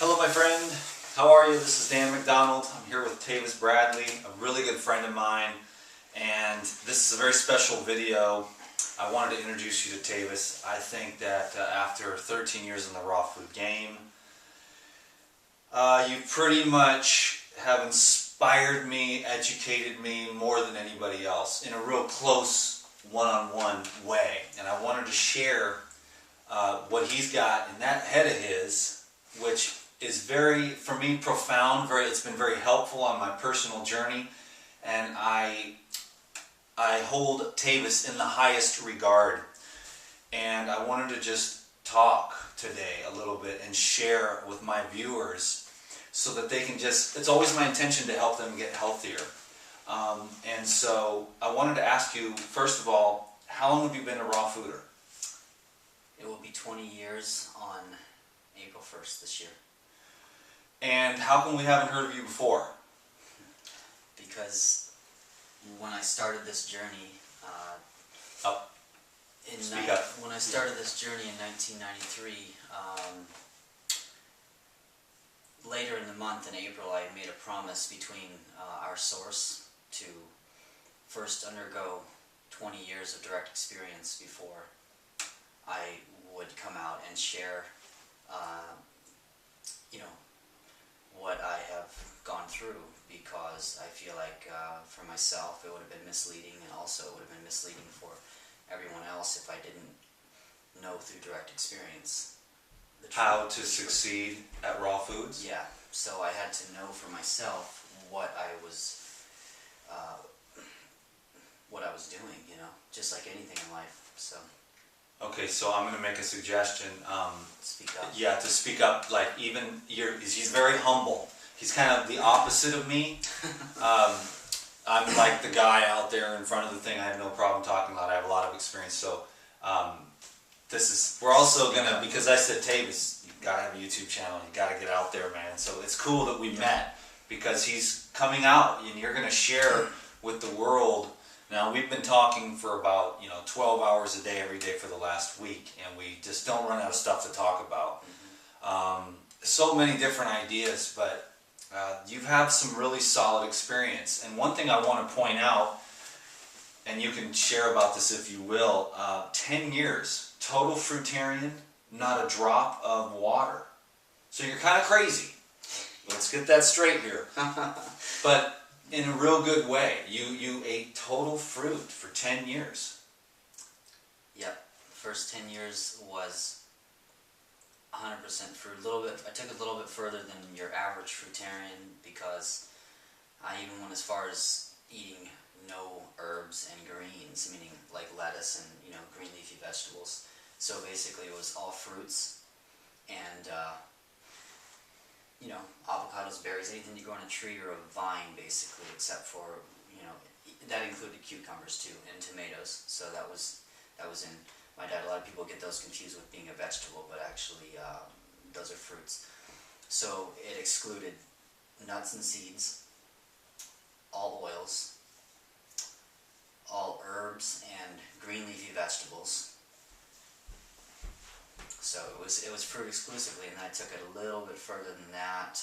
Hello my friend, how are you? This is Dan McDonald. I'm here with Tavis Bradley, a really good friend of mine, and this is a very special video. I wanted to introduce you to Tavis. I think that after 13 years in the raw food game, you pretty much have inspired me, educated me more than anybody else in a real close one-on-one way, and I wanted to share what he's got in that head of his, which is very, for me, profound. It's been very helpful on my personal journey, and I hold Tavis in the highest regard. And I wanted to just talk today a little bit and share with my viewers so that they can just, it's always my intention to help them get healthier. And so I wanted to ask you, first of all, how long have you been a raw fooder? It will be 20 years on April 1st this year. And how come we haven't heard of you before? Because when I started this journey, when I started this journey in 1993, later in the month in April, I made a promise between our source to first undergo 20 years of direct experience before I would come out and share, what I have gone through, because I feel like for myself it would have been misleading, and also it would have been misleading for everyone else if I didn't know through direct experience How to succeed at raw foods? Yeah, so I had to know for myself what I was doing, just like anything in life. So Okay, so I'm going to make a suggestion. speak up. Yeah, to speak up. Like, even he's very humble. He's kind of the opposite of me. I'm like the guy out there in front of the thing. I have no problem talking about it. I have a lot of experience. So we're also gonna, because I said, Tavis, you gotta have a YouTube channel. You gotta get out there, man. So it's cool that we met, because he's coming out and you're gonna share with the world. Now, we've been talking for about 12 hours a day every day for the last week, and we just don't run out of stuff to talk about. So many different ideas, but you've had some really solid experience. And one thing I want to point out, and you can share about this if you will, 10 years, total fruitarian, not a drop of water. So you're kind of crazy. Let's get that straight here. But in a real good way. You ate total fruit for 10 years. Yep. First 10 years was 100% fruit. I took it a little bit further than your average fruitarian, because I even went as far as eating no herbs and greens, meaning like lettuce and green leafy vegetables. So basically it was all fruits and avocados, berries, anything you grow on a tree or a vine, basically, except for, that included cucumbers too, and tomatoes. So that was in my diet. A lot of people get those confused with being a vegetable, but actually those are fruits. So it excluded nuts and seeds, all oils, all herbs and green leafy vegetables. So it was fruit exclusively, and I took it a little bit further than that,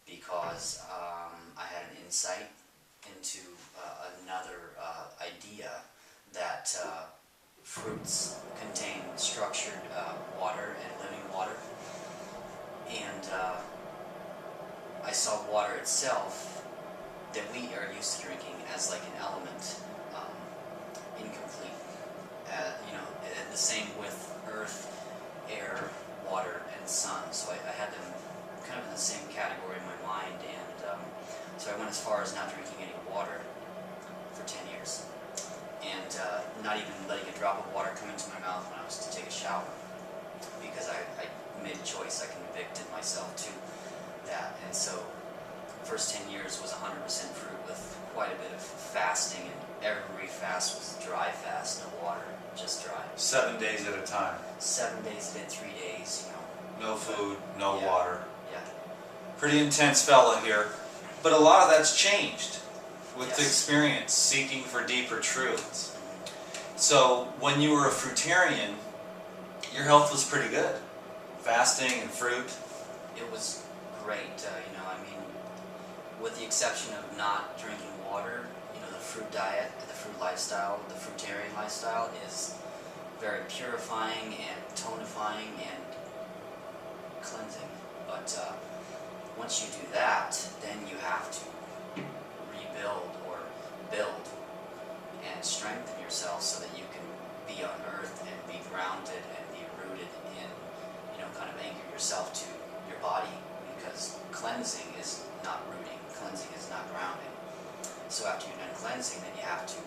because I had an insight into another idea that fruits contain structured water and living water, and I saw water itself that we are used to drinking as like an element, incomplete. The same with earth, air, water, and sun. So I had them kind of in the same category in my mind, and so I went as far as not drinking any water for 10 years, and not even letting a drop of water come into my mouth when I was to take a shower, because I made a choice. I convicted myself to that, and so the first 10 years was 100% fruit with quite a bit of fasting, and every fast was dry fast, no water, just dry. 7 days at a time. 7 days a day, 3 days, No food, no water. Yeah. Pretty intense fella here. But a lot of that's changed with the Yes. experience, seeking for deeper truths. So when you were a fruitarian, your health was pretty good. Fasting and fruit. it was great. I mean, with the exception of not drinking water, the fruit diet, the fruit lifestyle, the fruitarian lifestyle is very purifying and tonifying and cleansing. But once you do that, then you have to rebuild or build and strengthen yourself so that you can be on earth and be grounded and be rooted in, kind of anchor yourself to your body, because cleansing is not rooting, cleansing is not grounding. So after you're done cleansing, then you have to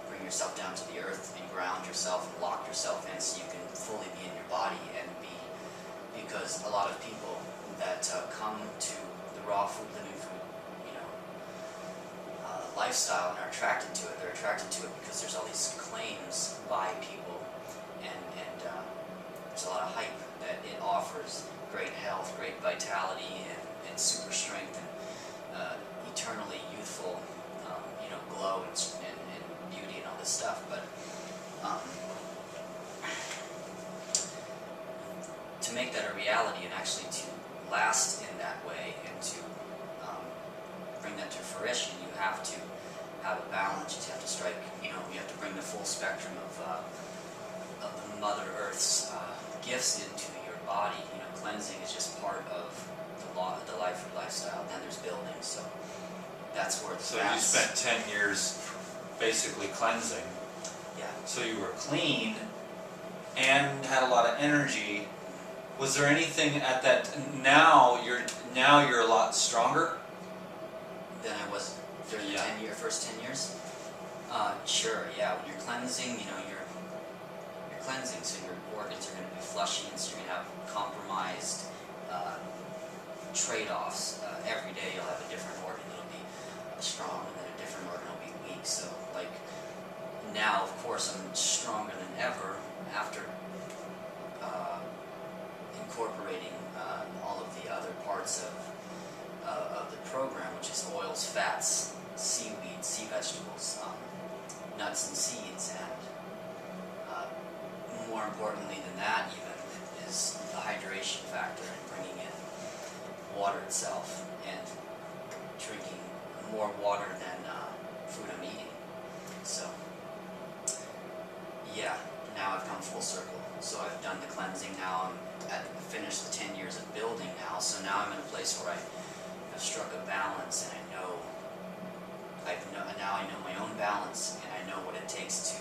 bring yourself down to the earth and ground yourself and lock yourself in so you can fully be in your body and be, because a lot of people that come to the raw food, living food, lifestyle and are attracted to it. They're attracted to it because there's all these claims by people, and there's a lot of hype that it offers great health, great vitality, and super strength, and eternally youthful, glow and beauty and all this stuff. But to make that a reality and actually to last in that way and to bring that to fruition, you have to have a balance. You have to strike, you have to bring the full spectrum of the Mother Earth's gifts into your body. Cleansing is just part of the life lifestyle. Then there's building, so that's where the So you spent 10 years basically cleansing. Yeah. So you were clean and had a lot of energy. Was there anything at that, now you're a lot stronger than I was during the first 10 years? Sure, yeah. When you're cleansing, you're cleansing, so your organs are going to be flushing, so you're going to have compromised trade-offs. Every day you'll have a different organ that'll be strong, and then a different organ will be weak. So, like, now, of course, I'm stronger than ever after incorporating all of the other parts of the program, which is oils, fats, seaweed, sea vegetables, nuts and seeds, and more importantly than that even is the hydration factor and bringing in water itself and drinking more water than food I'm eating. So yeah, now I've come full circle. So I've done the cleansing now. I've finished the 10 years of building now. So now I'm in a place where I've struck a balance, and now I know my own balance, and I know what it takes to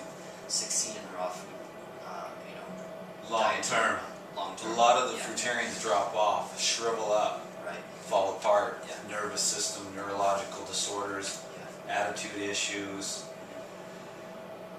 succeed in the raw food, long term? Long term. A lot of the fruitarians drop off, shrivel up, Right. fall apart, Yeah. nervous system, neurological disorders, Yeah. attitude issues.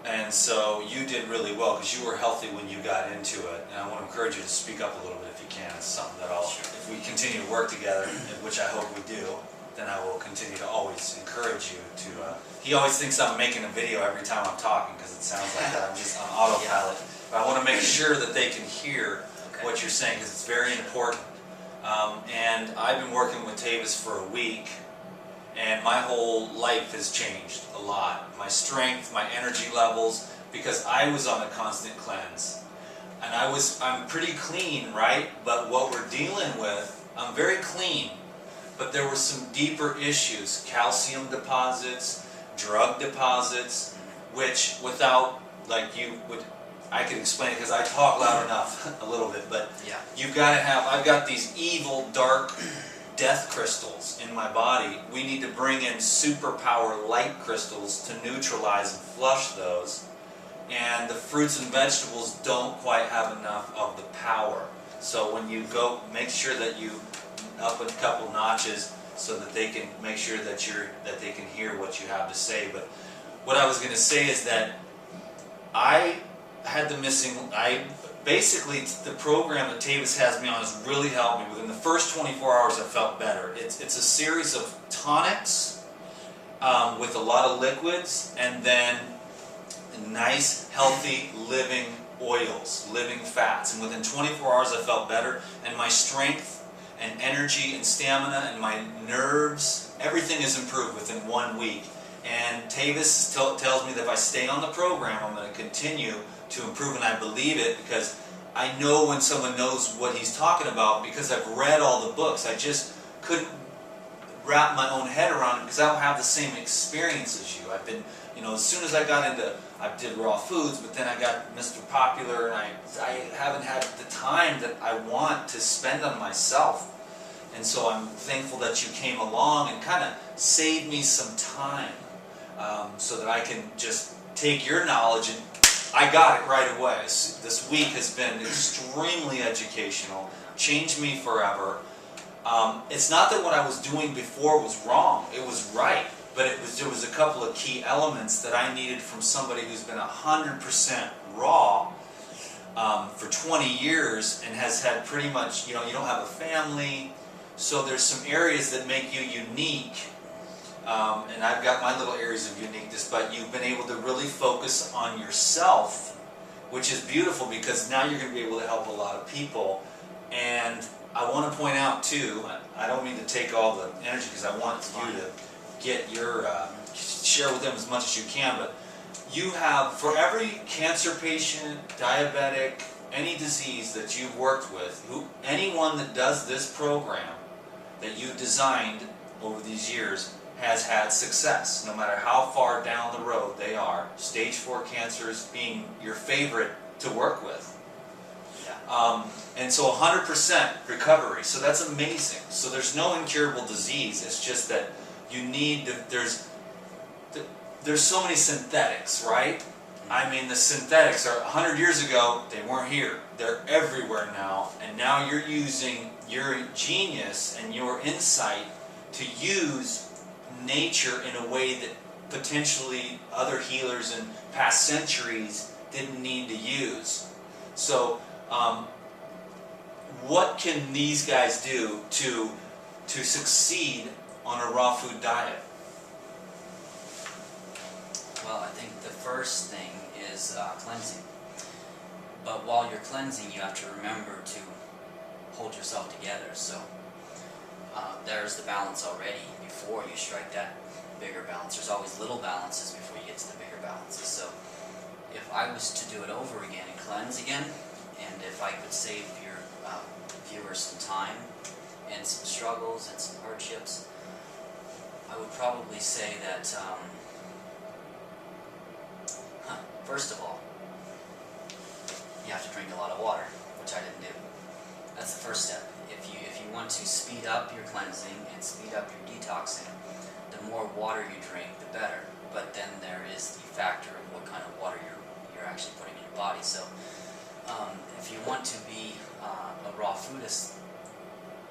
And so you did really well because you were healthy when you got into it. And I want to encourage you to speak up a little bit if you can. It's something that if we continue to work together, which I hope we do, then I will continue to always encourage you to. He always thinks I'm making a video every time I'm talking because it sounds like that I'm just on autopilot. But I want to make sure that they can hear what you're saying because it's very important. And I've been working with Tavis for a week. And my whole life has changed a lot. My strength, my energy levels, because I was on a constant cleanse. And I'm pretty clean, right? But what we're dealing with, I'm very clean. But there were some deeper issues. Calcium deposits, drug deposits, which without, I could explain it because I talk loud enough a little bit, but you've got to I've got these evil, dark, death crystals in my body. We need to bring in superpower light crystals to neutralize and flush those. And the fruits and vegetables don't quite have enough of the power. So when you go, make sure that you up a couple notches so that they can make sure that they can hear what you have to say. But what I was going to say is that I had basically, the program that Tavis has me on has really helped me. Within the first 24 hours, I felt better. It's a series of tonics with a lot of liquids, and then nice, healthy, living oils, living fats. And within 24 hours, I felt better, and my strength and energy and stamina and my nerves, everything is improved within 1 week. And Tavis tells me that if I stay on the program, I'm going to continue to improve, and I believe it because I know when someone knows what he's talking about because I've read all the books. I just couldn't wrap my own head around it because I don't have the same experience as you. I've been, as soon as I got into, I did raw foods, but then I got Mr. Popular, and I haven't had the time that I want to spend on myself. And so I'm thankful that you came along and kind of saved me some time, so that I can just take your knowledge, and I got it right away. This week has been extremely educational, changed me forever. It's not that what I was doing before was wrong, it was right, but there was a couple of key elements that I needed from somebody who's been 100% raw for 20 years and has had pretty much, you don't have a family, so there's some areas that make you unique, and I've got my little areas of uniqueness, but you've been able to really focus on yourself, which is beautiful because now you're going to be able to help a lot of people. And I want to point out too, I don't mean to take all the energy because I want you to get your, share with them as much as you can, but you have, for every cancer patient, diabetic, any disease that you've worked with, anyone that does this program that you designed over these years has had success, no matter how far down the road they are. Stage 4 cancers being your favorite to work with. And so 100% recovery, so that's amazing. So there's no incurable disease, it's just that you need to, there's so many synthetics, right? I mean, the synthetics are 100 years ago, they weren't here. They're everywhere now, and now you're using your genius and your insight to use nature in a way that potentially other healers in past centuries didn't need to use. So, what can these guys do to succeed on a raw food diet? Well, I think the first thing is cleansing. But while you're cleansing, you have to remember to hold yourself together. So there's the balance already before you strike that bigger balance. There's always little balances before you get to the bigger balances. So if I was to do it over again and cleanse again, and if I could save your viewers some time and some struggles and some hardships, I would probably say that first of all, you have to drink a lot of water, which I didn't do. That's the first step. If you want to speed up your cleansing and speed up your detoxing, the more water you drink, the better. But then there is the factor of what kind of water you're actually putting in your body. So if you want to be a raw foodist,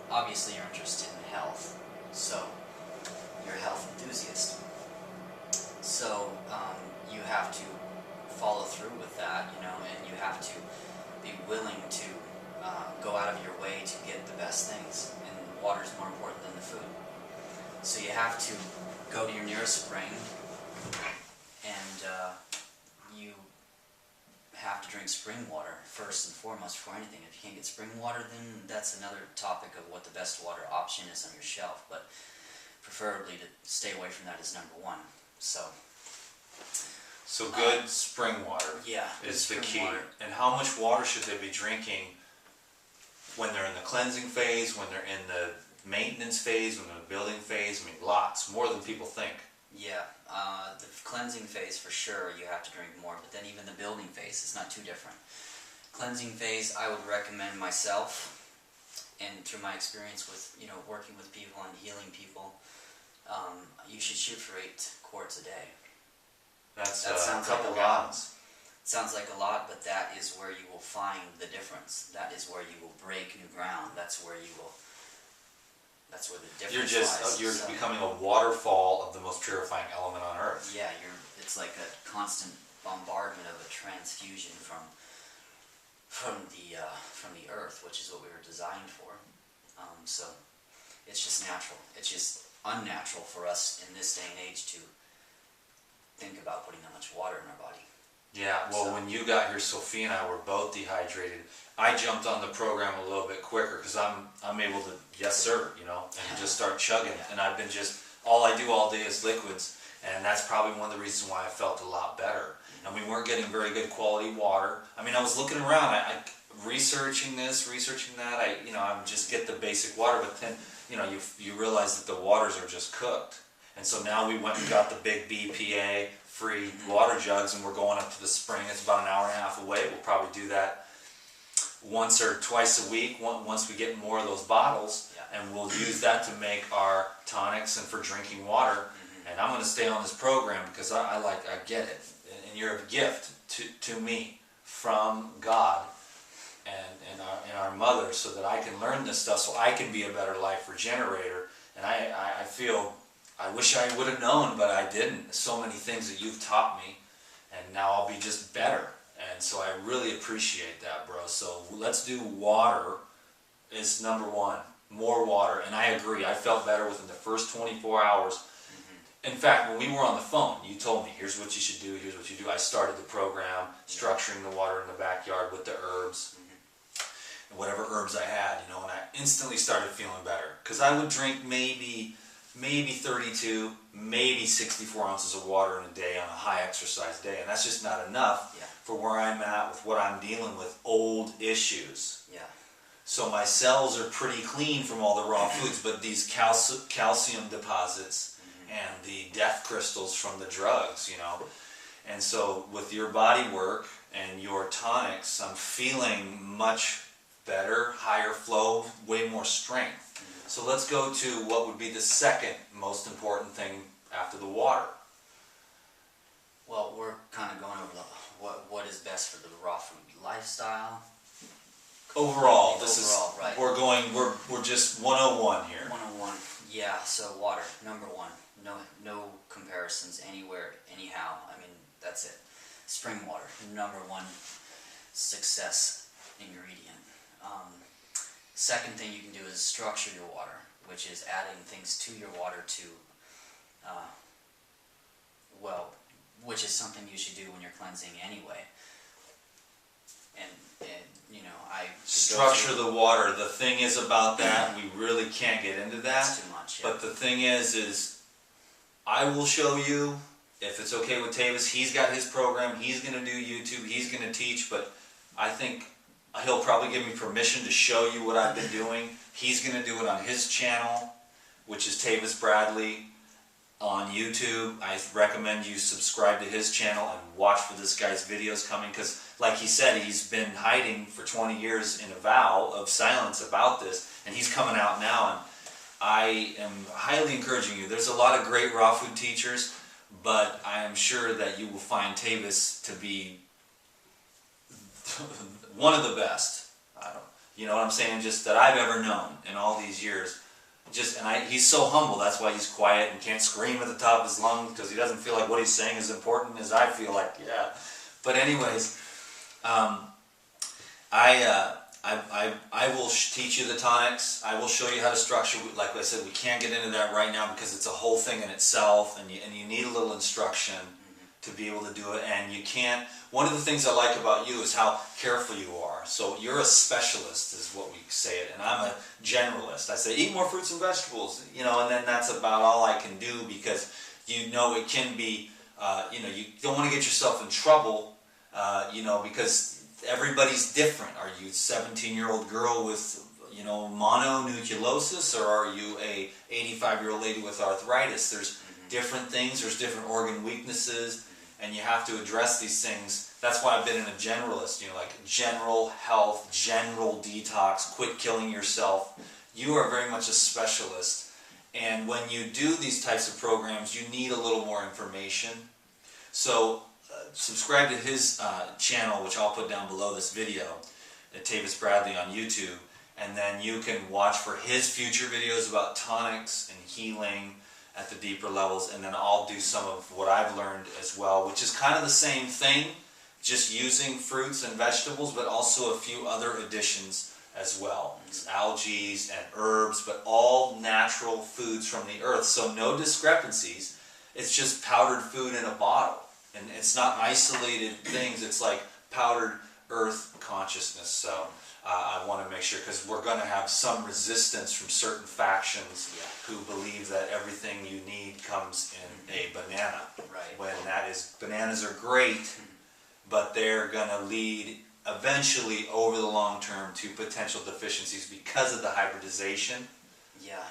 obviously you're interested in health. So you're a health enthusiast. So you have to follow through with that, and you have to be willing to go out of your way to get the best things, and water is more important than the food. So you have to go to your nearest spring, and you have to drink spring water first and foremost before anything. If you can't get spring water, then that's another topic of what the best water option is on your shelf, but preferably to stay away from that is number one. So good spring water is the key. Water. And how much water should they be drinking when they're in the cleansing phase, when they're in the maintenance phase, when they're in the building phase? I mean, lots, more than people think. Yeah, the cleansing phase for sure you have to drink more, but then even the building phase is not too different. Cleansing phase, I would recommend myself, and through my experience with working with people and healing people, you should shoot for 8 quarts a day. That sounds a couple like a lot. gallons. Sounds like a lot, but that is where you will find the difference. That is where you will break new ground. That's where the difference lies. You're becoming a waterfall of the most purifying element on earth. Yeah, it's like a constant bombardment of a transfusion from the earth, which is what we were designed for. So it's just natural. It's just unnatural for us in this day and age to think about putting that much water in our body. Yeah, well, when you got here, Sophie and I were both dehydrated. I jumped on the program a little bit quicker because I'm able to, yes sir, and just start chugging. Yeah. And I've been all I do all day is liquids, and that's probably one of the reasons why I felt a lot better. And we weren't getting very good quality water. I mean, I was looking around, researching this, researching that. I just get the basic water, but then, you realize that the waters are just cooked. And so now we went and got the big BPA free water jugs, and we're going up to the spring. It's about an hour and a half away. We'll probably do that once or twice a week, once we get more of those bottles, and we'll use that to make our tonics and for drinking water. And I'm going to stay on this program because I get it, and you're a gift to me from God and our mother, so that I can learn this stuff, so I can be a better life regenerator. And I feel, I wish I would have known, but I didn't. So many things that you've taught me, and now I'll be just better. And so I really appreciate that, bro. So let's do water. It's number one. More water. And I agree. I felt better within the first 24 hours. In fact, when we were on the phone, you told me, here's what you should do, here's what you do. I started the program, structuring the water in the backyard with the herbs, and whatever herbs I had, and I instantly started feeling better. Because I would drink maybe 32, maybe 64 ounces of water in a day on a high exercise day. And that's just not enough for where I'm at with what I'm dealing with, old issues. Yeah. So my cells are pretty clean from all the raw foods, but these calcium deposits and the death crystals from the drugs, And so with your body work and your tonics, I'm feeling much better, higher flow, way more strength. So let's go to what would be the second most important thing after the water. Well, we're kind of going over what is best for the raw food lifestyle. Overall, right. We're just 101 here. 101. Yeah, so water, number one. No comparisons anywhere, anyhow. I mean, that's it. Spring water, number one success ingredient. Second thing you can do is structure your water, which is adding things to your water which is something you should do when you're cleansing anyway. And I structure the water. The thing is about that, we really can't get into that. That's too much. Yeah. But the thing is I will show you, if it's okay with Tavis. He's got his program. He's going to do YouTube. He's going to teach. But I think he'll probably give me permission to show you what I've been doing. He's going to do it on his channel, which is Tavis Bradley on YouTube. I recommend you subscribe to his channel and watch for this guy's videos coming, because like he said, he's been hiding for 20 years in a vow of silence about this, and he's coming out now. And I am highly encouraging you. There's a lot of great raw food teachers, but I am sure that you will find Tavis to be one of the best. You know what I'm saying? Just that I've ever known in all these years. He's so humble. That's why he's quiet and can't scream at the top of his lungs, because he doesn't feel like what he's saying is important as I feel like. Yeah. But anyways, I will teach you the tonics. I will show you how to structure. Like I said, we can't get into that right now because it's a whole thing in itself, and you need a little instruction to be able to do it. And you can't. One of the things I like about you is how careful you are. So you're a specialist, is what we say it, and I'm a generalist. I say eat more fruits and vegetables, and then that's about all I can do, because it can be, you don't want to get yourself in trouble, because everybody's different. Are you a 17-year-old girl with, mononucleosis, or are you a 85-year-old lady with arthritis? There's different things. There's different organ weaknesses, and you have to address these things. That's why I've been a generalist, like general health, general detox, quit killing yourself. You are very much a specialist. And when you do these types of programs, you need a little more information. So subscribe to his channel, which I'll put down below this video, at Tavis Bradley on YouTube. And then you can watch for his future videos about tonics and healing at the deeper levels. And then I'll do some of what I've learned as well, which is kind of the same thing, just using fruits and vegetables, but also a few other additions as well. It's algae and herbs, but all natural foods from the earth. So no discrepancies. It's just powdered food in a bottle. And it's not isolated things. It's like powdered earth consciousness. So I want to make sure, because we're going to have some resistance from certain factions who believe that everything you need comes in a banana. Right. When bananas are great, but they're going to lead eventually, over the long term, to potential deficiencies because of the hybridization. Yeah,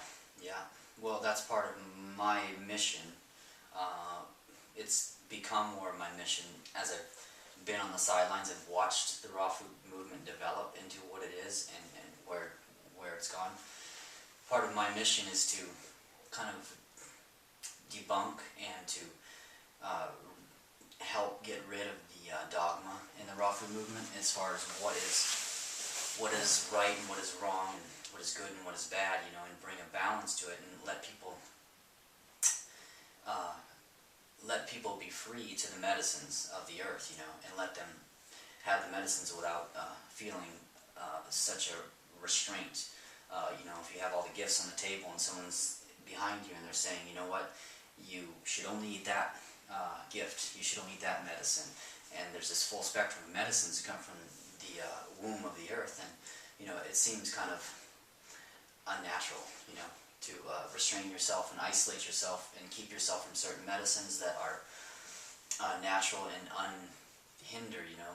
yeah. Well, that's part of my mission. It's become more of my mission as I've been on the sidelines and watched the raw food movement develop into what it is and where it's gone. Part of my mission is to kind of debunk and to help get rid of the dogma in the raw food movement as far as what is right and what is wrong and what is good and what is bad, you know, and bring a balance to it and let people be free to the medicines of the earth, you know, and let them have the medicines without feeling such a restraint. You know, if you have all the gifts on the table and someone's behind you and they're saying, you know what, you should only eat that gift, you should only eat that medicine, and there's this full spectrum of medicines that come from the womb of the earth, and you know, it seems kind of unnatural, you know, to restrain yourself and isolate yourself and keep yourself from certain medicines that are natural and unhindered, you know.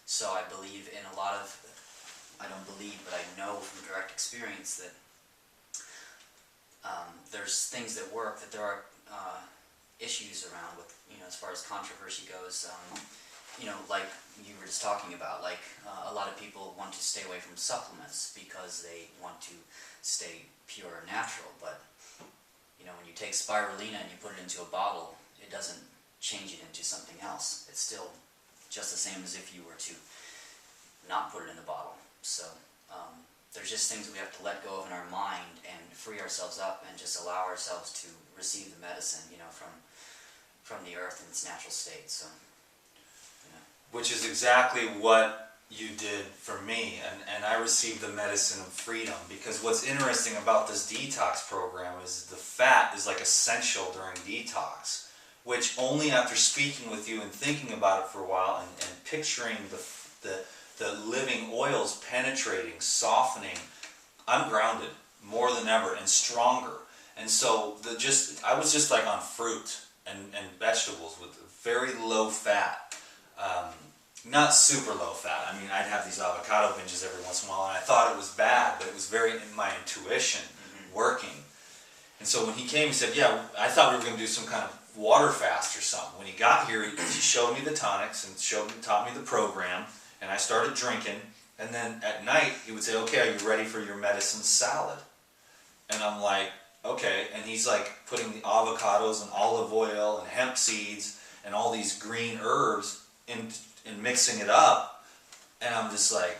So I believe in a lot of, I don't believe, but I know from direct experience that there's things that work, that there are issues around with, you know, as far as controversy goes, you know, like you were just talking about, like a lot of people want to stay away from supplements because they want to stay pure and natural, but you know, when you take spirulina and you put it into a bottle, it doesn't change it into something else. It's still just the same as if you were to not put it in the bottle. So there's just things we have to let go of in our mind and free ourselves up and just allow ourselves to receive the medicine, you know, from the earth in its natural state. So, you know. Which is exactly what you did for me, and I received the medicine of freedom, because what's interesting about this detox program is the fat is like essential during detox, which only after speaking with you and thinking about it for a while and picturing the living oils penetrating, softening, I'm grounded more than ever and stronger. And so I was just like on fruit and vegetables with very low fat. Not super low fat. I mean, I'd have these avocado binges every once in a while, and I thought it was bad, but it was very in my intuition working. And so when he came, he said, yeah, I thought we were going to do some kind of water fast or something. When he got here, he showed me the tonics and taught me the program, and I started drinking. And then at night, he would say, okay, are you ready for your medicine salad? And I'm like, okay. And he's like putting the avocados and olive oil and hemp seeds and all these green herbs in and mixing it up, and I'm just like,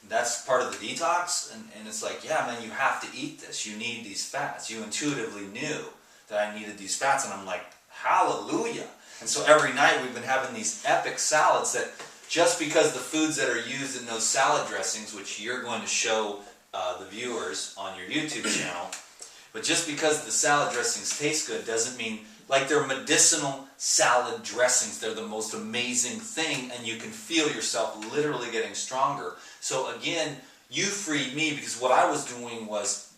that's part of the detox? And it's like, yeah, man, you have to eat this. You need these fats. You intuitively knew that I needed these fats, and I'm like, hallelujah. And so every night we've been having these epic salads that, just because the foods that are used in those salad dressings, which you're going to show the viewers on your YouTube channel, but just because the salad dressings taste good doesn't mean, like, they're medicinal salad dressings. They're the most amazing thing, and you can feel yourself literally getting stronger. So again, you freed me, because what I was doing was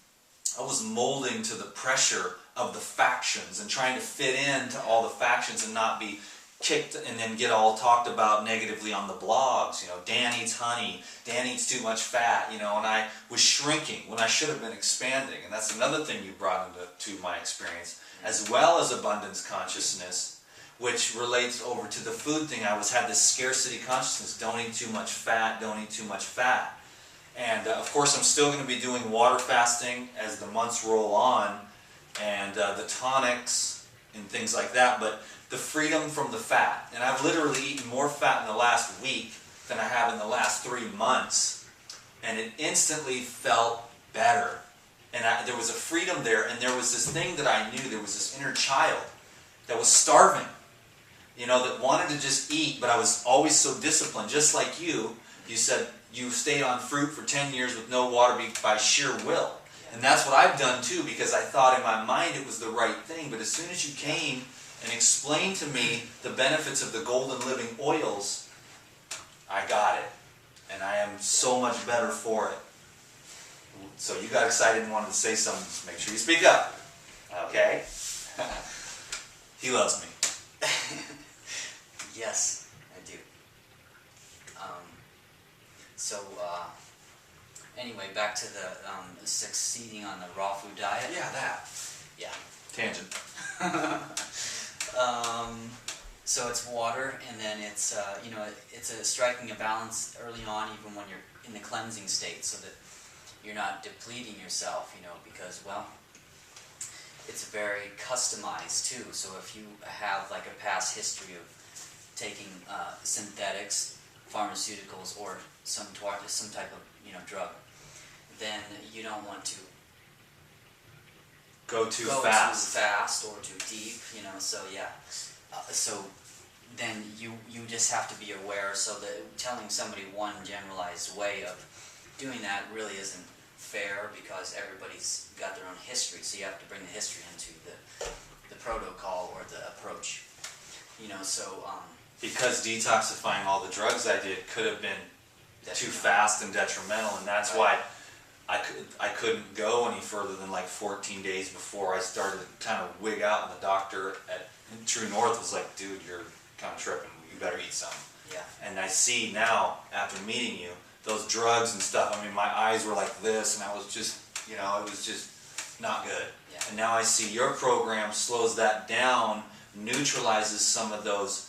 I was molding to the pressure of the factions and trying to fit into all the factions and not be kicked and then get all talked about negatively on the blogs. You know, Dan eats honey, Dan eats too much fat, you know, and I was shrinking when I should have been expanding. And that's another thing you brought into my experience, as well as abundance consciousness, which relates over to the food thing. I had this scarcity consciousness. Don't eat too much fat, don't eat too much fat. And of course I'm still going to be doing water fasting as the months roll on, and the tonics and things like that, but the freedom from the fat. And I've literally eaten more fat in the last week than I have in the last 3 months, and it instantly felt better. And there was a freedom there, and there was this thing that I knew, there was this inner child that was starving, you know, that wanted to just eat, but I was always so disciplined, just like you. You said you stayed on fruit for 10 years with no water by sheer will. And that's what I've done too, because I thought in my mind it was the right thing. But as soon as you came and explained to me the benefits of the golden living oils, I got it. And I am so much better for it. So you got excited and wanted to say something. Just make sure you speak up. Okay? He loves me. Yes, I do. So anyway, back to the succeeding on the raw food diet. Yeah, that. Yeah. Tangent. So it's water, and then it's it's striking a balance early on, even when you're in the cleansing state, so that you're not depleting yourself. Because it's very customized too. So if you have like a past history of taking synthetics, pharmaceuticals, or some type of drug, then you don't want to Go too too fast. fast or too deep. So yeah. So then you just have to be aware, so that telling somebody one generalized way of doing that really isn't fair, because everybody's got their own history, so you have to bring the history into the protocol or the approach. Because detoxifying all the drugs I did could have been too fast and detrimental, and that's Right. why I couldn't go any further than like 14 days before I started to kind of wig out, and the doctor at True North was like, dude, you're kind of tripping, you better eat something. Yeah. And I see now, after meeting you, those drugs and stuff, I mean, my eyes were like this, and I was just, it was just not good. Yeah. And now I see your program slows that down, neutralizes some of those,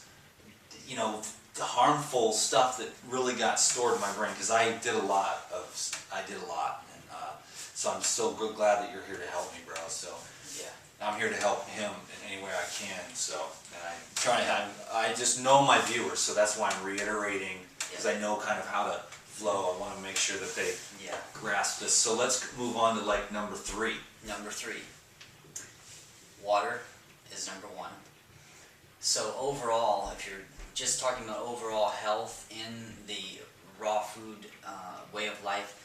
the harmful stuff that really got stored in my brain, because I did a lot, and so I'm so glad that you're here to help me, bro. So Yeah. I'm here to help him in any way I can. So, and I just know my viewers, so that's why I'm reiterating, because I know kind of how to flow. I want to make sure that they Yeah. grasp this. So let's move on to like number 3. Number 3, water is number 1. So overall, if you're just talking about overall health in the raw food way of life,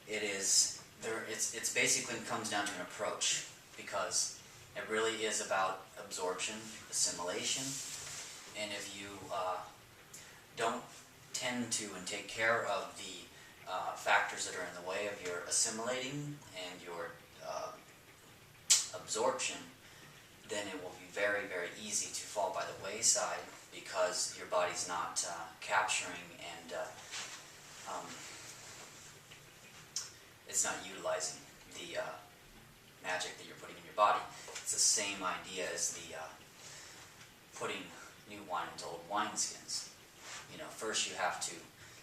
it's basically comes down to an approach, because it really is about absorption, assimilation, and if you don't tend to and take care of the factors that are in the way of your assimilating and your absorption, then it will be very, very easy to fall by the wayside, because your body's not capturing and it's not utilizing the magic that you're putting in your body. It's the same idea as the putting new wine into old wineskins. First you have to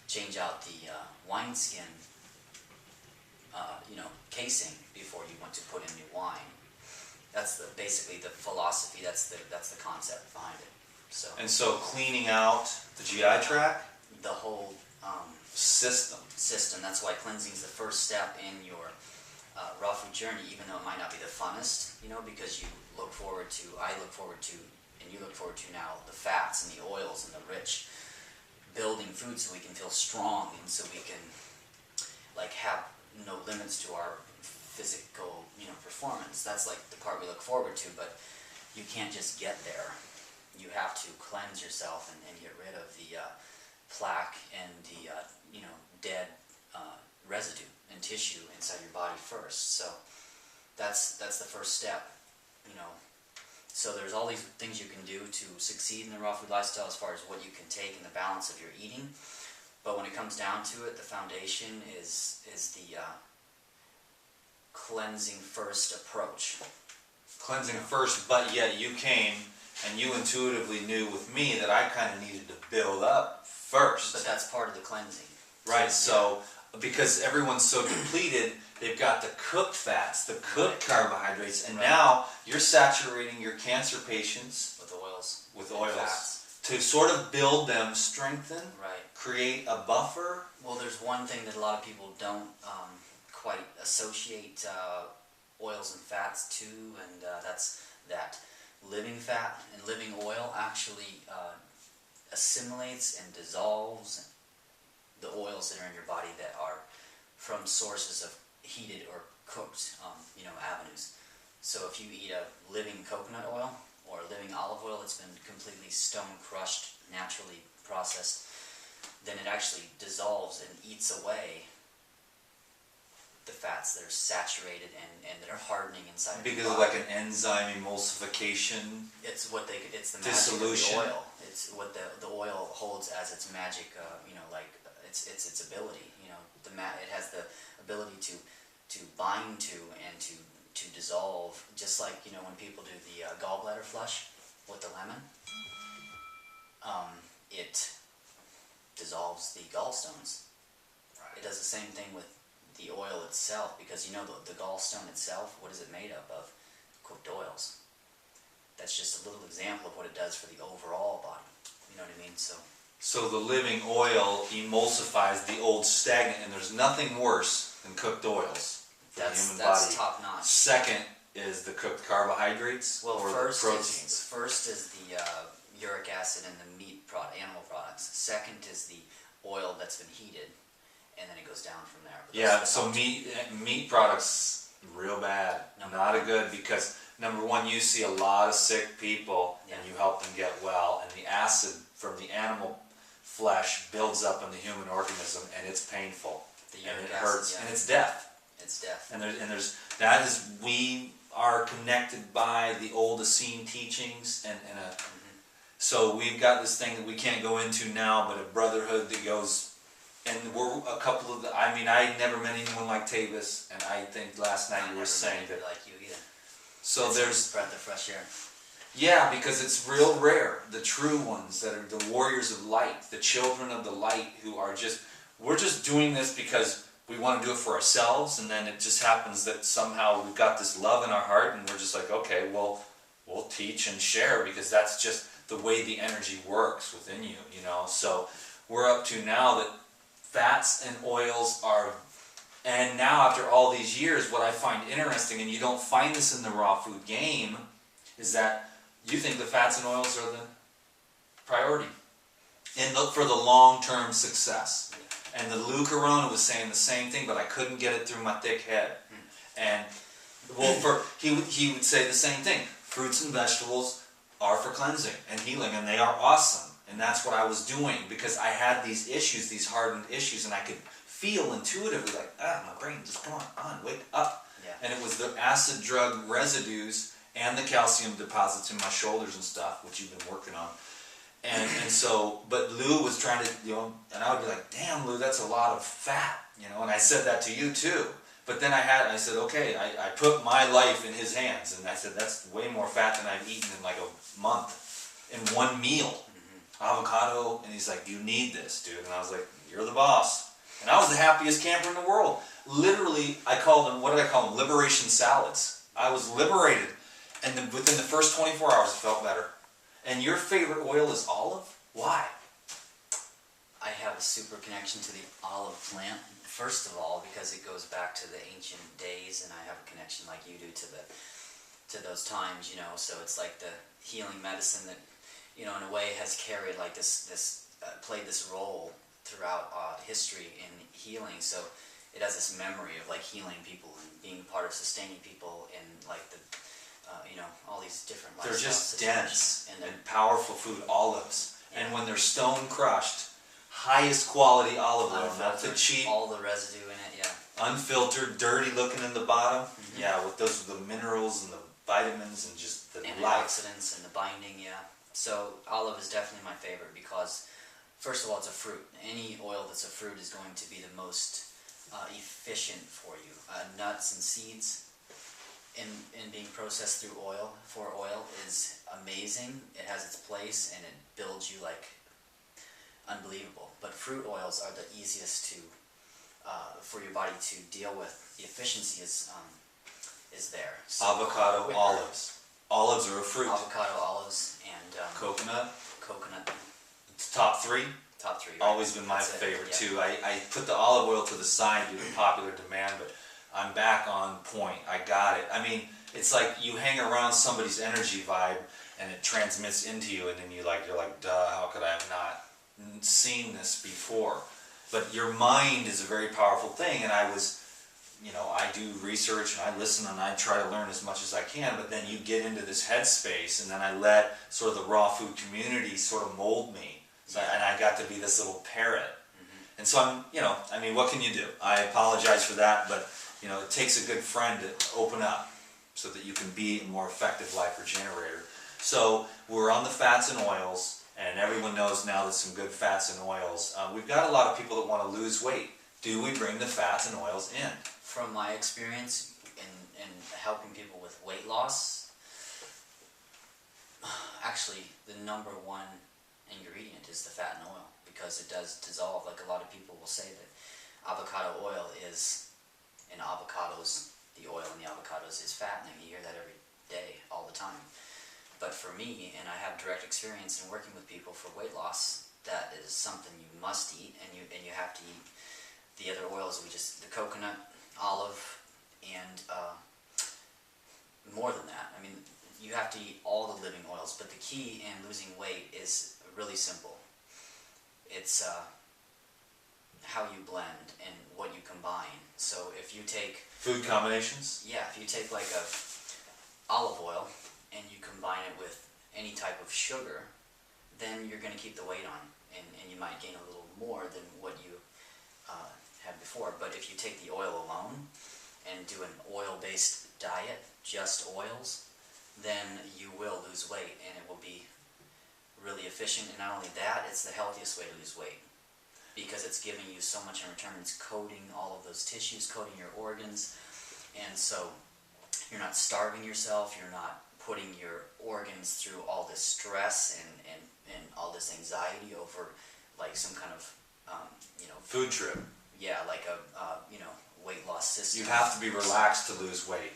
change out the wineskin, casing before you want to put in new wine. That's basically the philosophy. That's the concept behind it. So cleaning out the GI tract The whole system. That's why cleansing is the first step in your raw food journey, even though it might not be the funnest, because I look forward to, and you look forward to now, the fats and the oils and the rich building food, so we can feel strong, and so we can have no limits to our physical performance. That's like the part we look forward to, but you can't just get there. You have to cleanse yourself and get rid of the plaque and the dead residue and tissue inside your body first. So that's the first step. So there's all these things you can do to succeed in the raw food lifestyle, as far as what you can take and the balance of your eating. But when it comes down to it, the foundation is the cleansing first approach. Cleansing first, but yet you came and you intuitively knew with me that I kind of needed to build up first. But that's part of the cleansing. Right, so because everyone's so depleted, they've got the cooked fats, the cooked carbohydrates, and now you're saturating your cancer patients With oils. with and oils fats. to sort of build them, strengthen, Right. create a buffer. Well, there's one thing that a lot of people don't quite associate oils and fats to, and that's that living fat and living oil actually assimilates and dissolves the oils that are in your body that are from sources of heated or cooked avenues. So if you eat a living coconut oil or a living olive oil that's been completely stone crushed, naturally processed, then it actually dissolves and eats away the fats that are saturated and that are hardening inside Because your of body. like an enzyme emulsification. It's the magic Dissolution. of the oil. It's what the oil holds as its magic, like its ability. You know, it has the ability to bind to and to dissolve, just like, you know, when people do the gallbladder flush with the lemon, it dissolves the gallstones. It does the same thing with the oil itself, because you know the gallstone itself, what is it made of cooked oils. That's just a little example of what it does for the overall body. You know what I mean? So the living oil emulsifies the old stagnant, and there's nothing worse than cooked oils for the human body. That's top notch. Second is the cooked carbohydrates or the proteins. First is the uric acid and the animal products. Second is the oil that's been heated, and then it goes down from there. But Yeah, so meat products, real bad. Not a good, because number one, you see a lot of sick people, and you help them get well, and the acid from the animal flesh builds up in the human organism, and it's painful, and it hurts, and it's death. It's death. And we are connected by the old Essene teachings, so we've got this thing that we can't go into now, but a brotherhood that goes, and we're a couple of I never met anyone like Tavis, and I think last night you were saying that. Like you either. So there's breath of fresh air. Yeah, because it's real rare. The true ones that are the warriors of light, the children of the light, who are we're just doing this because we want to do it for ourselves, and then it just happens that somehow we've got this love in our heart, and we're just like, okay, well, we'll teach and share, because that's just the way the energy works within you, you know. So we're up to now that fats and oils are, and now after all these years, what I find interesting, and you don't find this in the raw food game, is that you think the fats and oils are the priority for the long-term success. And the Lou Corona was saying the same thing, but I couldn't get it through my thick head. And he would say the same thing. Fruits and vegetables are for cleansing and healing, and they are awesome. And that's what I was doing, because I had these issues, these hardened issues, and I could feel intuitively like, my brain, just come on, wake up. Yeah. And it was the acid drug residues and the calcium deposits in my shoulders and stuff, which you've been working on. And so, but Lou was trying to, you know, and I would be like, damn, Lou, that's a lot of fat, you know, and I said that to you too. But then I said, okay, I put my life in his hands, and I said, that's way more fat than I've eaten in like a month in one meal. Avocado, and he's like, you need this, dude. And I was like, you're the boss. And I was the happiest camper in the world. Literally, I called them, what did I call them? Liberation salads. I was liberated. And then within the first 24 hours, it felt better. And your favorite oil is olive? Why? I have a super connection to the olive plant. First of all, because it goes back to the ancient days, and I have a connection like you do to those times, you know. So it's like the healing medicine that, you know, in a way has carried like played this role throughout history in healing. So it has this memory of like healing people and being part of sustaining people in like the you know, all these different lifestyle They're just situations. dense and powerful food, olives. Yeah. And when they're stone crushed, highest quality olive oil, not the cheap, all the residue in it, yeah. Unfiltered, dirty looking in the bottom. Yeah, with the minerals and the vitamins and just the antioxidants and the binding, yeah. So olive is definitely my favorite because, first of all, it's a fruit. Any oil that's a fruit is going to be the most efficient for you. Nuts and seeds in being processed through oil, is amazing. It has its place and it builds you like unbelievable. But fruit oils are the easiest to for your body to deal with. The efficiency is there. So, avocado, olives. Olives are a fruit. Avocado, olives, and coconut. Coconut. It's top three. Top three. Right? Always been my favorite too. I put the olive oil to the side due to popular demand, but I'm back on point. I got it. I mean, it's like you hang around somebody's energy vibe and it transmits into you, and then you're like, duh, how could I have not seen this before? But your mind is a very powerful thing, and I was, you know, I do research and I listen and I try to learn as much as I can, but then you get into this headspace, and then I let sort of the raw food community sort of mold me. So, and I got to be this little parrot. And so I'm, you know, I mean, what can you do? I apologize for that, but you know, it takes a good friend to open up so that you can be a more effective life regenerator. So we're on the fats and oils, and everyone knows now that some good fats and oils. We've got a lot of people that want to lose weight. Do we bring the fats and oils in? From my experience in helping people with weight loss, actually the number one ingredient is the fat and oil, because it does dissolve. Like a lot of people will say that avocado oil is, in avocados, the oil in the avocados is fattening. You hear that every day, all the time. But for me, and I have direct experience in working with people for weight loss, that is something you must eat, and you have to eat the other oils. The coconut, olive, and more than that. I mean, you have to eat all the living oils, but the key in losing weight is really simple. It's how you blend and what you combine. So if you take Food combinations? yeah, if you take like a olive oil and you combine it with any type of sugar, then you're going to keep the weight on, and you might gain a little more than what you had before. But if you take the oil alone and do an oil-based diet, just oils, then you will lose weight, and it will be really efficient. And not only that, it's the healthiest way to lose weight, because it's giving you so much in return. It's coating all of those tissues, coating your organs, and so you're not starving yourself, you're not putting your organs through all this stress and all this anxiety over like some kind of Food trip. yeah, like a weight loss system. You have to be relaxed to lose weight.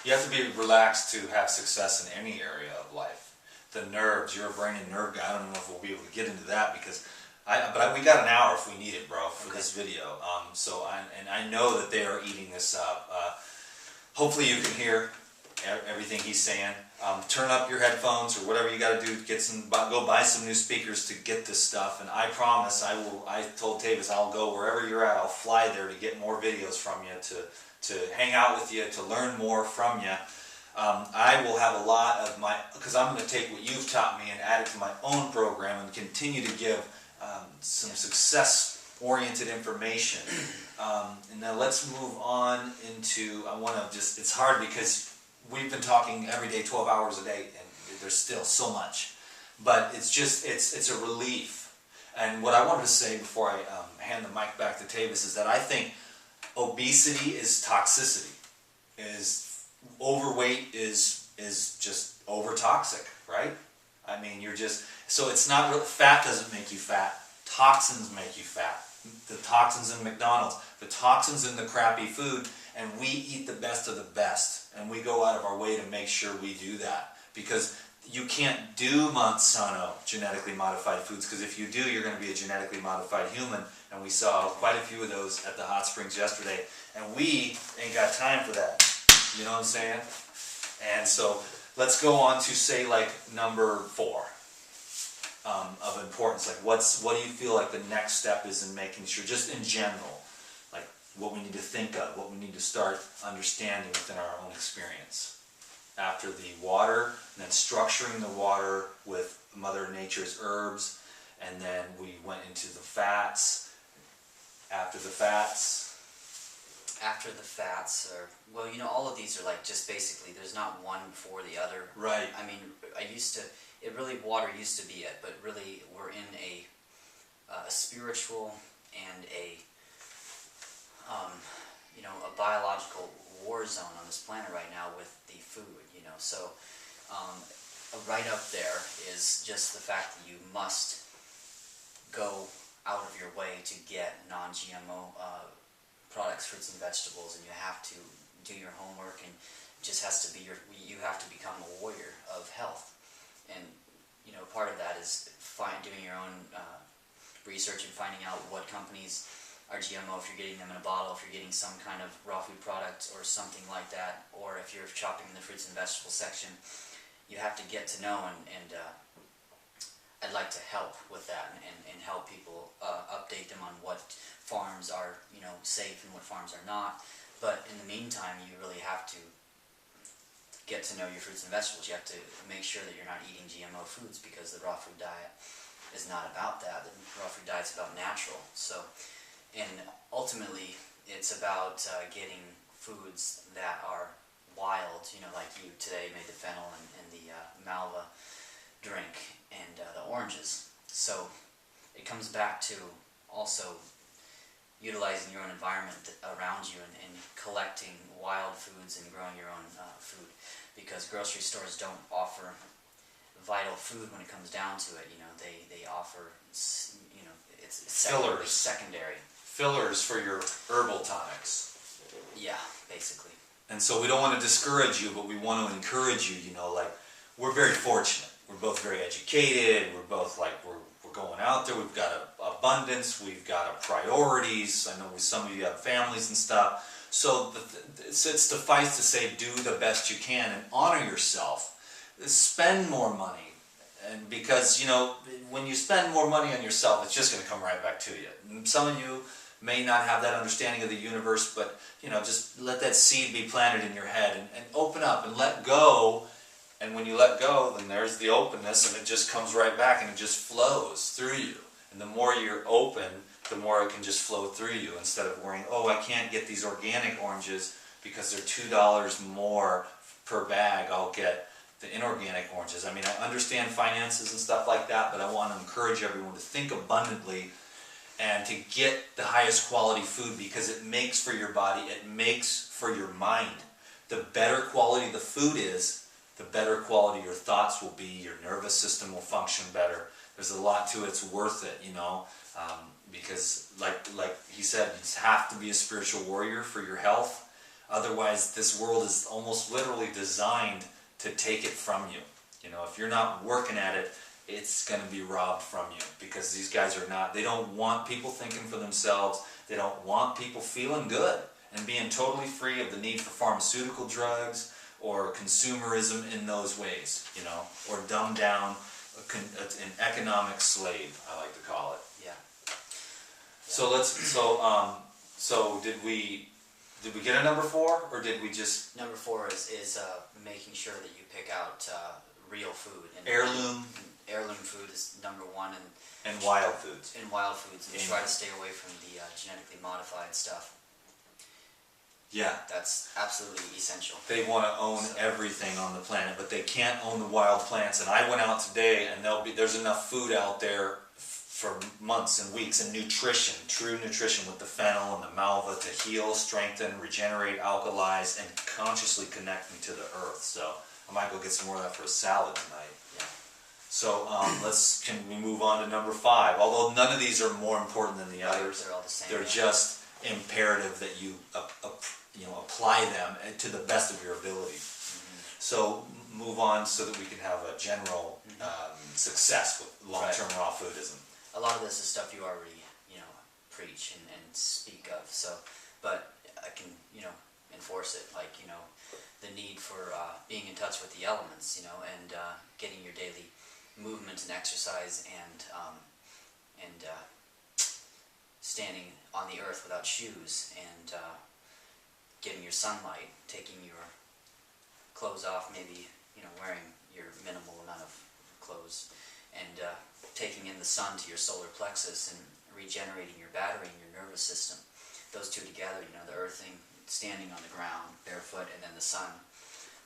You have to be relaxed to have success in any area of life. The nerves, you're a brain and nerve guy. I don't know if we'll be able to get into that, because we got an hour if we need it, bro, for this video. I know that they are eating this up. Hopefully you can hear everything he's saying. Turn up your headphones or whatever you got to do. Go buy some new speakers to get this stuff. And I promise I will. I told Tavis I'll go wherever you're at. I'll fly there to get more videos from you, to hang out with you, to learn more from you. I will have a lot of because I'm going to take what you've taught me and add it to my own program and continue to give some success-oriented information. And now let's move on into, it's hard because we've been talking every day 12 hours a day, and there's still so much. But it's a relief. And what I wanted to say before I hand the mic back to Tavis is that I think obesity is toxicity. Overweight is just over toxic, right? I mean, so it's not real. Fat doesn't make you fat. Toxins make you fat. The toxins in McDonald's, the toxins in the crappy food, and we eat the best of the best, and we go out of our way to make sure we do that, because you can't do Monsanto genetically modified foods, because if you do, you're going to be a genetically modified human, and we saw quite a few of those at the hot springs yesterday, and we ain't got time for that. You know what I'm saying? And so let's go on to say like number 4 of importance. Like what do you feel like the next step is in making sure, just in general, like what we need to think of, what we need to start understanding within our own experience after the water, and then structuring the water with Mother Nature's herbs, and then we went into the fats. After the fats, well, all of these are like just basically, there's not one before the other. Right. I mean, water used to be it, but really we're in a spiritual and a biological war zone on this planet right now with the food, So right up there is just the fact that you must go out of your way to get non-GMO products, fruits and vegetables, and you have to do your homework, and it just has to be you have to become a warrior of health. And part of that is doing your own research and finding out what companies are GMO, if you're getting them in a bottle, if you're getting some kind of raw food product or something like that, or if you're shopping in the fruits and vegetables section. You have to get to know, and I'd like to help with that and help people update them on what farms are safe and what farms are not. But in the meantime, you really have to get to know your fruits and vegetables. You have to make sure that you're not eating GMO foods, because the raw food diet is not about that. The raw food diet's about natural. So, and ultimately, it's about getting foods that are wild. Like you today made the fennel and the malva drink, and the oranges. So it comes back to also utilizing your own environment around you and collecting wild foods and growing your own food, because grocery stores don't offer vital food when it comes down to it. They offer, it's Fillers. secondary. Fillers for your herbal tonics. Yeah, basically. And so we don't want to discourage you, but we want to encourage you, like, we're very fortunate. We're both very educated. We're both we're going out there. We've got abundance. We've got priorities. I know some of you have families and stuff. So it suffice to say, do the best you can and honor yourself. Spend more money. And because, when you spend more money on yourself, it's just going to come right back to you. And some of you may not have that understanding of the universe, but, just let that seed be planted in your head and open up and let go. And when you let go, then there's the openness, and it just comes right back and it just flows through you. And the more you're open, the more it can just flow through you, instead of worrying, oh, I can't get these organic oranges because they're $2 more per bag. I'll get the inorganic oranges. I mean, I understand finances and stuff like that, but I want to encourage everyone to think abundantly and to get the highest quality food, because it makes for your body, it makes for your mind. The better quality the food is, the better quality your thoughts will be, your nervous system will function better. There's a lot to it, it's worth it, because like he said, you have to be a spiritual warrior for your health. Otherwise, this world is almost literally designed to take it from you. If you're not working at it, it's going to be robbed from you, because these guys they don't want people thinking for themselves. They don't want people feeling good and being totally free of the need for pharmaceutical drugs or consumerism in those ways, or dumb down an economic slave, I like to call it. Yeah. So did we get a number 4, or did we just... Number 4 is making sure that you pick out real food. And heirloom food is number 1, and wild foods. And wild foods, and try to stay away from the genetically modified stuff. Yeah. That's absolutely essential. They want to own everything on the planet, but they can't own the wild plants. And I went out today, and there's enough food out there for months and weeks, and nutrition, true nutrition with the fennel and the malva to heal, strengthen, regenerate, alkalize, and consciously connect me to the earth. So I might go get some more of that for a salad tonight. Yeah. So can we move on to number 5? Although none of these are more important than the others. They're all the same. They're just imperative that you apply them to the best of your ability. Mm-hmm. So move on so that we can have a general success with long-term raw foodism. A lot of this is stuff you already preach and speak of. So, but I can enforce it, like the need for being in touch with the elements, and getting your daily movement and exercise, and standing on the earth without shoes, and getting your sunlight, taking your clothes off, maybe wearing your minimal amount of clothes, and taking in the sun to your solar plexus and regenerating your battery and your nervous system. Those two together, the earthing, standing on the ground barefoot, and then the sun,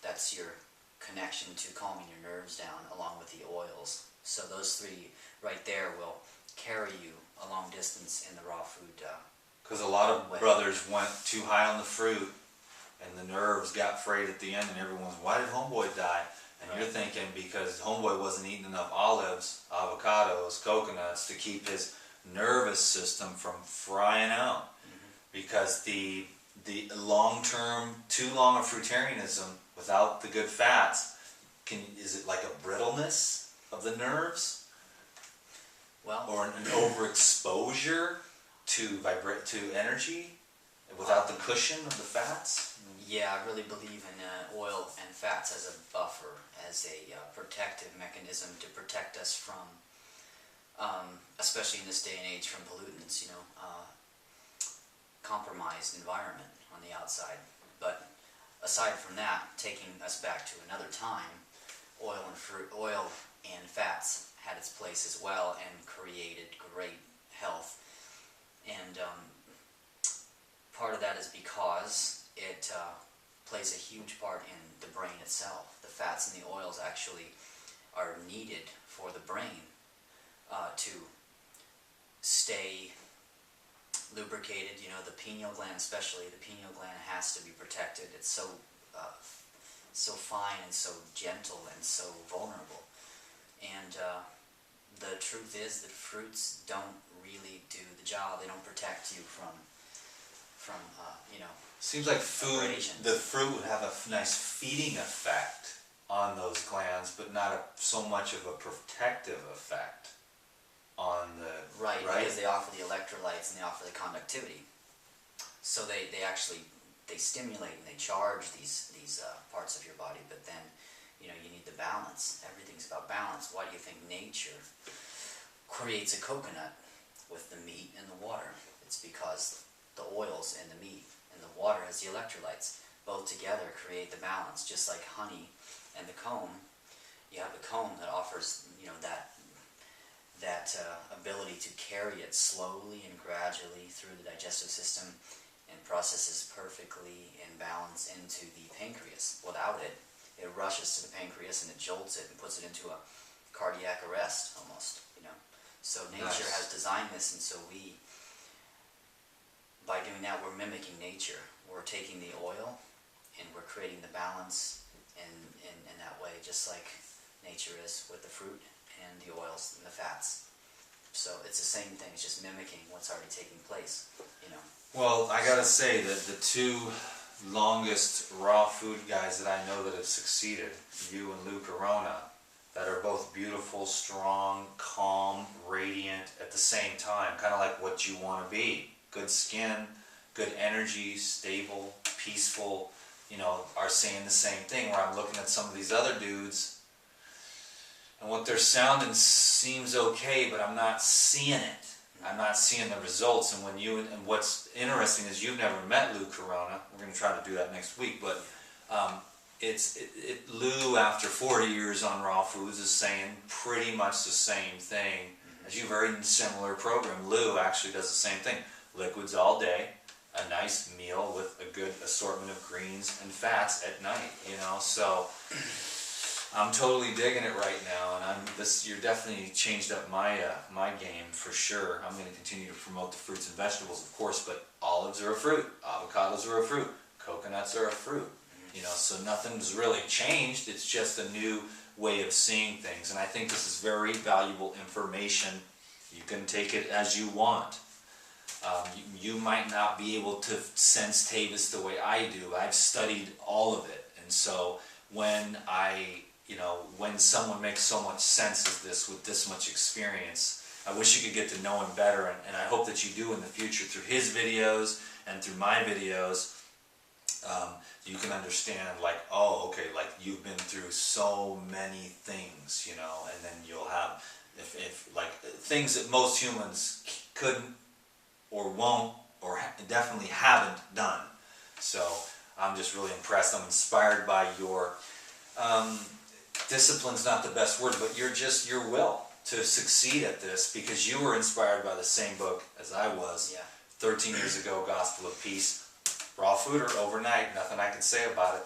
that's your connection to calming your nerves down, along with the oils. So those 3 right there will carry you a long distance in the raw food. Because a lot of brothers went too high on the fruit, and the nerves got frayed at the end, and everyone's, why did Homeboy die? And you're thinking because Homeboy wasn't eating enough olives, avocados, coconuts to keep his nervous system from frying out. Mm-hmm. Because the long-term, too long of fruitarianism without the good fats, is it like a brittleness of the nerves? Well, or an overexposure to energy without the cushion of the fats? Yeah, I really believe in oil and fats as a buffer, as a protective mechanism to protect us from, especially in this day and age, from pollutants, compromised environment on the outside. But aside from that, taking us back to another time, oil and fats had its place as well and created great health. And part of that is because it plays a huge part in the brain itself. The fats and the oils actually are needed for the brain to stay lubricated. You know, the pineal gland especially, the pineal gland has to be protected. It's so so fine and so gentle and so vulnerable. And the truth is that fruits don't really do the job. They don't protect you from you know. Seems like food, Abrasions. the fruit would have a nice feeding effect on those glands, but not so much of a protective effect on the Right, because they offer the electrolytes and they offer the conductivity. So they actually stimulate and they charge these parts of your body. But then, you know, you need the balance. Everything's about balance. Why do you think nature creates a coconut with the meat and the water? It's because the oils in the meat and the water has the electrolytes. Both together create the balance. Just like honey and the comb, you have the comb that offers, you know, that ability to carry it slowly and gradually through the digestive system and processes perfectly in balance into the pancreas. Without it, it rushes to the pancreas and it jolts it and puts it into a cardiac arrest almost, you know. So nature has designed this, and so we, by doing that, we're mimicking nature. We're taking the oil and we're creating the balance in that way, just like nature is with the fruit and the oils and the fats. So it's the same thing, it's just mimicking what's already taking place, you know. Well, I gotta say that the two longest raw food guys that I know that have succeeded, you and Lou Corona, that are both beautiful, strong, calm, radiant at the same time, kind of like what you want to be. Good skin, good energy, stable, peaceful, you know, are saying the same thing, where I'm looking at some of these other dudes and what they're sounding seems okay, but I'm not seeing it. I'm not seeing the results. And what's interesting is you've never met Lou Corona. We're going to try to do that next week, but Lou, after 40 years on raw foods, is saying pretty much the same thing as you. Very similar program. Lou actually does the same thing. Liquids all day, a nice meal with a good assortment of greens and fats at night. You know, so I'm totally digging it right now, and you're definitely changed up my game for sure. I'm going to continue to promote the fruits and vegetables, of course, but olives are a fruit, avocados are a fruit, coconuts are a fruit. You know, so nothing's really changed. It's just a new way of seeing things, and I think this is very valuable information. You can take it as you want. You might not be able to sense Tavis the way I do. I've studied all of it, and so when someone makes so much sense as this with this much experience, I wish you could get to know him better, and I hope that you do in the future through his videos and through my videos. You can understand, like, oh, okay, like you've been through so many things, you know, and then you'll have, if like things that most humans couldn't or won't or definitely haven't done. So I'm just really impressed. I'm inspired by your discipline's not the best word, but your will to succeed at this, because you were inspired by the same book as I was 13 years ago, Gospel of Peace. Raw food or overnight, nothing I can say about it.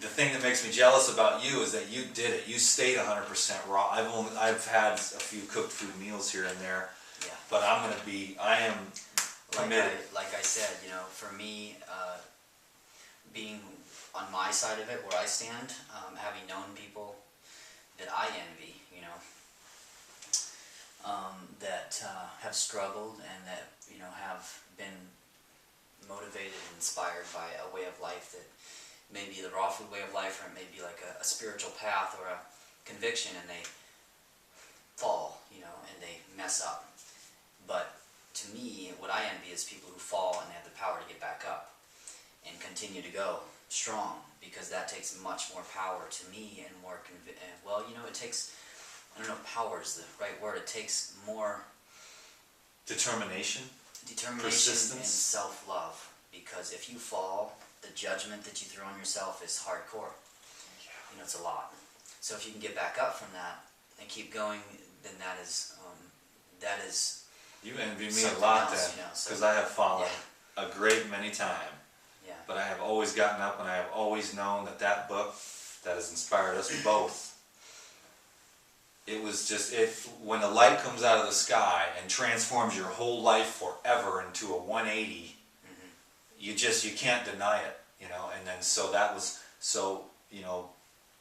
The thing that makes me jealous about you is that you did it. You stayed 100% raw. I've had a few cooked food meals here and there, but I am committed. Like I said, you know, for me, being on my side of it, where I stand, having known people that I envy, you know, that have struggled and that, you know, have been motivated and inspired by a way of life that may be the raw food way of life, or it may be like a spiritual path or a conviction, and they fall, you know, and they mess up. But to me, what I envy is people who fall and they have the power to get back up and continue to go strong, because that takes much more power to me and more it takes, I don't know if power is the right word, it takes more Determination, and self-love, because if you fall, the judgment that you throw on yourself is hardcore. You know, it's a lot. So if you can get back up from that and keep going, then that is you envy me a lot then, because I have fallen Yeah. a great many times. Yeah. But I have always gotten up, and I have always known that book that has inspired us both it was just, when a light comes out of the sky and transforms your whole life forever into a 180, you can't deny it, you know. And then so that was, so, you know,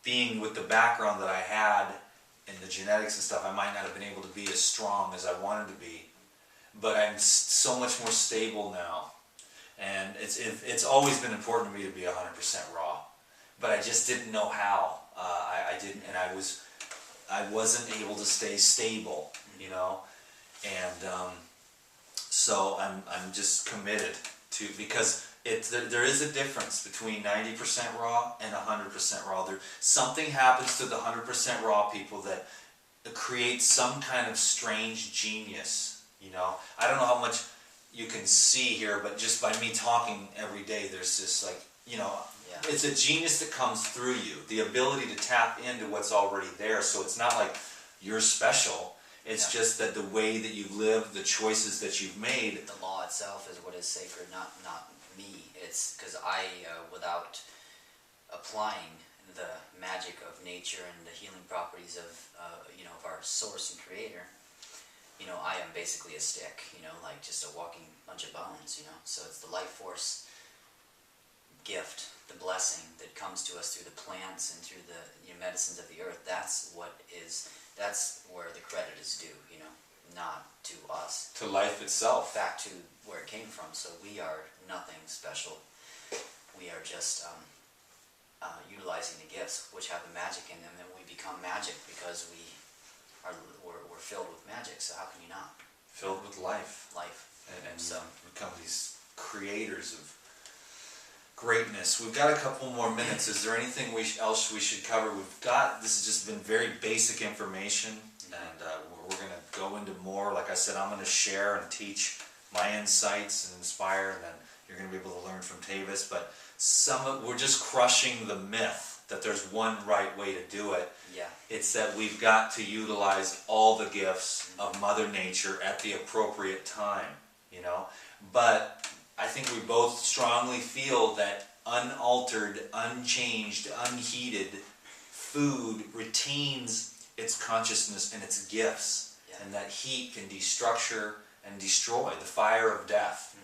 being with the background that I had in the genetics and stuff, I might not have been able to be as strong as I wanted to be, but I'm so much more stable now. And it's always been important to me to be 100% raw, but I just didn't know how. I didn't, and I wasn't able to stay stable, you know. And so I'm just committed to, because there is a difference between 90% raw and 100% raw. Something happens to the 100% raw people that creates some kind of strange genius, you know. I don't know how much you can see here, but just by me talking every day, there's this, like, you know, it's a genius that comes through you, the ability to tap into what's already there. So it's not like you're special. It's just that the way that you've lived, the choices that you've made. The law itself is what is sacred, not me. It's because I, without applying the magic of nature and the healing properties of, you know, of our source and creator, you know, I am basically a stick, you know, like just a walking bunch of bones, you know. So it's the life force gift, the blessing that comes to us through the plants and through the, you know, medicines of the earth. That's where the credit is due, you know, not to us. To life itself. Back to where it came from. So we are nothing special. We are just utilizing the gifts which have the magic in them, and we become magic because we're filled with magic. So how can you not? Filled with life. Life. And so become these creators of greatness. We've got a couple more minutes. Is there anything else we should cover? This has just been very basic information, and we're going to go into more. Like I said, I'm going to share and teach my insights and inspire, and then you're going to be able to learn from Tavis. But we're just crushing the myth that there's one right way to do it. Yeah. It's that we've got to utilize all the gifts of Mother Nature at the appropriate time, you know. But I think we both strongly feel that unaltered, unchanged, unheated food retains its consciousness and its gifts, and that heat can destructure and destroy, the fire of death.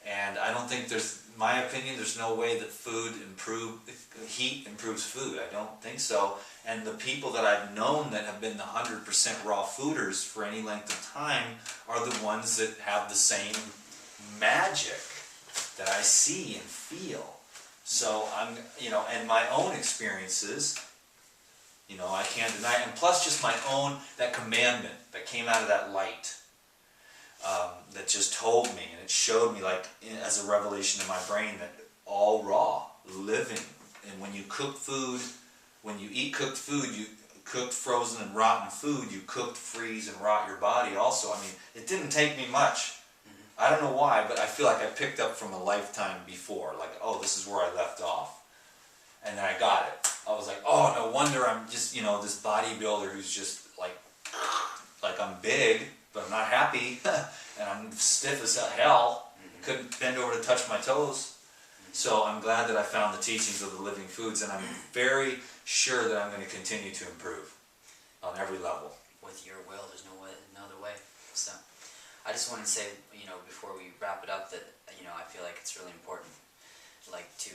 And I don't think my opinion, there's no way that heat improves food. I don't think so. And the people that I've known that have been the 100% raw fooders for any length of time are the ones that have the same magic that I see and feel. So I'm, you know, and my own experiences, you know, I can't deny it. And plus just my own, that commandment that came out of that light, that just told me, and it showed me, like, as a revelation in my brain, that all raw, living. And when you cook food, when you eat cooked food, you cooked, frozen, and rotten food, you cooked, freeze, and rot your body also. I mean, it didn't take me much. I don't know why, but I feel like I picked up from a lifetime before. Like, oh, this is where I left off. And then I got it. I was like, oh, no wonder I'm just, you know, this bodybuilder who's just like I'm big, but I'm not happy. And I'm stiff as hell. Couldn't bend over to touch my toes. So I'm glad that I found the teachings of the living foods, and I'm very sure that I'm going to continue to improve on every level. With your will, there's no other way. So I just want to say, you know, before we wrap it up, that, you know, I feel like it's really important, like, to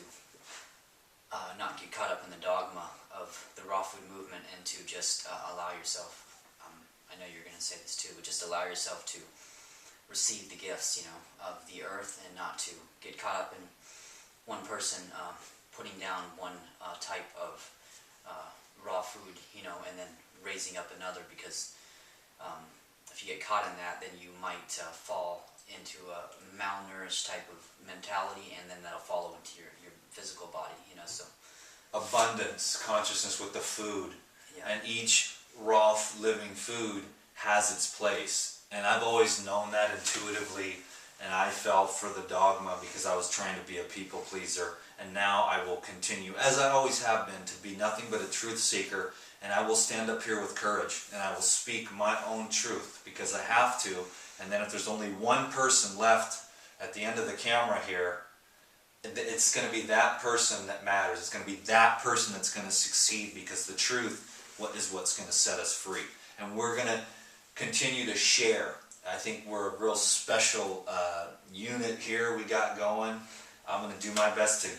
not get caught up in the dogma of the raw food movement, and to just allow yourself, I know you're going to say this too, but just allow yourself to receive the gifts, you know, of the earth, and not to get caught up in one person putting down one type of raw food, you know, and then raising up another, because if you get caught in that, then you might fall into a malnourished type of mentality, and then that'll follow into your physical body, you know. So abundance consciousness with the food, yeah. And each raw living food has its place, and I've always known that intuitively, and I fell for the dogma because I was trying to be a people pleaser, and now I will continue, as I always have been, to be nothing but a truth seeker. And I will stand up here with courage, and I will speak my own truth, because I have to. And then if there's only one person left at the end of the camera here, it's going to be that person that matters. It's going to be that person that's going to succeed, because the truth what's going to set us free. And we're going to continue to share. I think we're a real special unit here we got going. I'm going to do my best to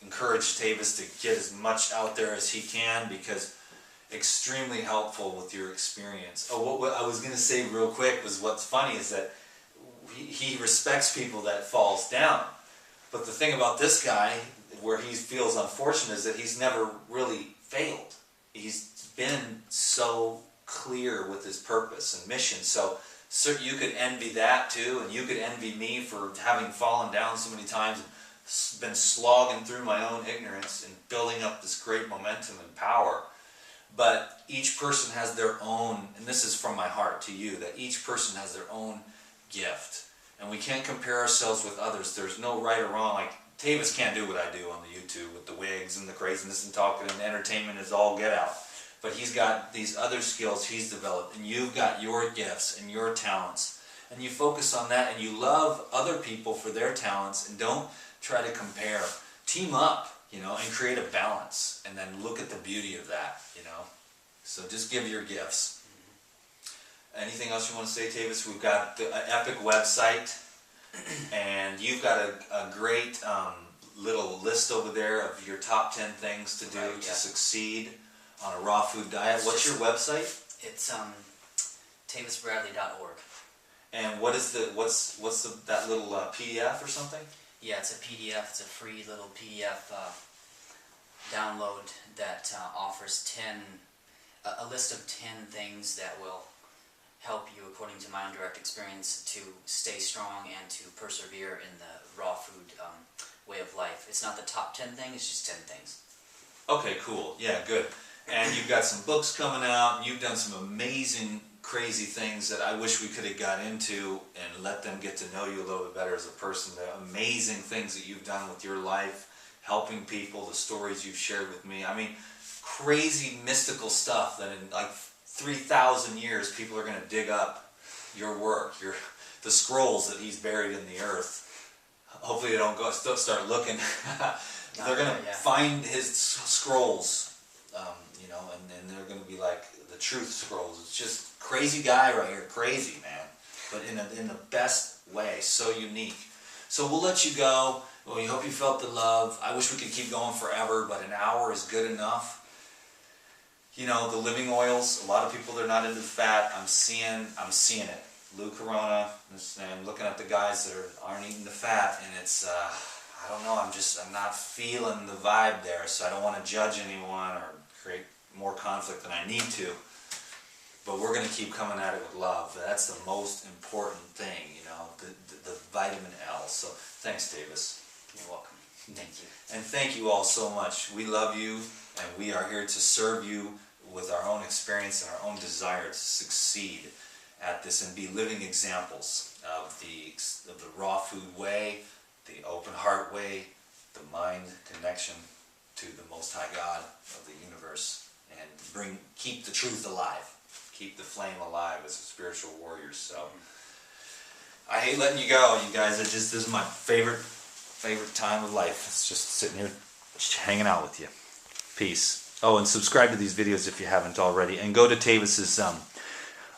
encourage Tavis to get as much out there as he can, because extremely helpful with your experience. Oh, what I was going to say real quick was, what's funny is that he respects people that falls down. But the thing about this guy, where he feels unfortunate, is that he's never really failed. He's been so clear with his purpose and mission. So you could envy that too, and you could envy me for having fallen down so many times and been slogging through my own ignorance and building up this great momentum and power. But each person has their own, and this is from my heart to you, that each person has their own gift. And we can't compare ourselves with others. There's no right or wrong. Like, Tavis can't do what I do on the YouTube with the wigs and the craziness and talking, and entertainment is all get out. But he's got these other skills he's developed, and you've got your gifts and your talents. And you focus on that, and you love other people for their talents, and don't try to compare. Team up, and create a balance, and then look at the beauty of that, So just give your gifts. Anything else you want to say, Tavis? We've got the epic website, and you've got a great little list over there of your top 10 things to do to succeed on a raw food diet. What's your website? It's tavisbradley.org. And what's that little PDF or something? Yeah, it's a PDF. It's a free little PDF download that offers a list of 10 things that will help you, according to my own direct experience, to stay strong and to persevere in the raw food way of life. It's not the top 10 things, it's just 10 things. Okay, cool. Yeah, good. And you've got some books coming out, and you've done some amazing, crazy things that I wish we could have got into and let them get to know you a little bit better as a person. The amazing things that you've done with your life, helping people, the stories you've shared with me. I mean, crazy mystical stuff that in like 3,000 years people are going to dig up your work, the scrolls that he's buried in the earth. Hopefully they don't start looking. They're going to find his scrolls, and they're going to be like the truth scrolls. It's just crazy guy right here, crazy man, but in the best way, so unique. So we'll let you go. Well, we hope you felt the love. I wish we could keep going forever, but an hour is good enough. The living oils, a lot of people, they're not into the fat. I'm seeing it. Lou Corona, I'm looking at the guys that aren't eating the fat, and it's, I don't know, I'm not feeling the vibe there, so I don't want to judge anyone or create more conflict than I need to. But we're going to keep coming at it with love. That's the most important thing, the vitamin L. So thanks, Tavis. You're welcome. Thank you. And thank you all so much. We love you, and we are here to serve you with our own experience and our own desire to succeed at this and be living examples of the raw food way, the open heart way, the mind connection to the Most High God of the universe, and keep the truth alive, keep the flame alive as spiritual warriors. So I hate letting you go, you guys. This is my favorite time of life. It's just sitting here, just hanging out with you. Peace. Oh, and subscribe to these videos if you haven't already, and go to Tavis's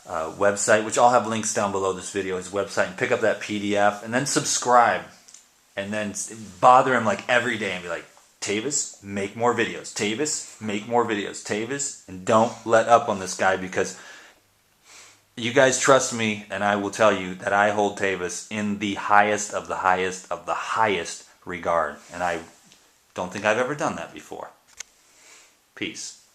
website, which I'll have links down below this video, his website, and pick up that PDF, and then subscribe, and then bother him like every day and be like, Tavis, make more videos. Tavis, make more videos. Tavis, and don't let up on this guy, because you guys trust me, and I will tell you that I hold Tavis in the highest of the highest of the highest regard, and I don't think I've ever done that before. Peace.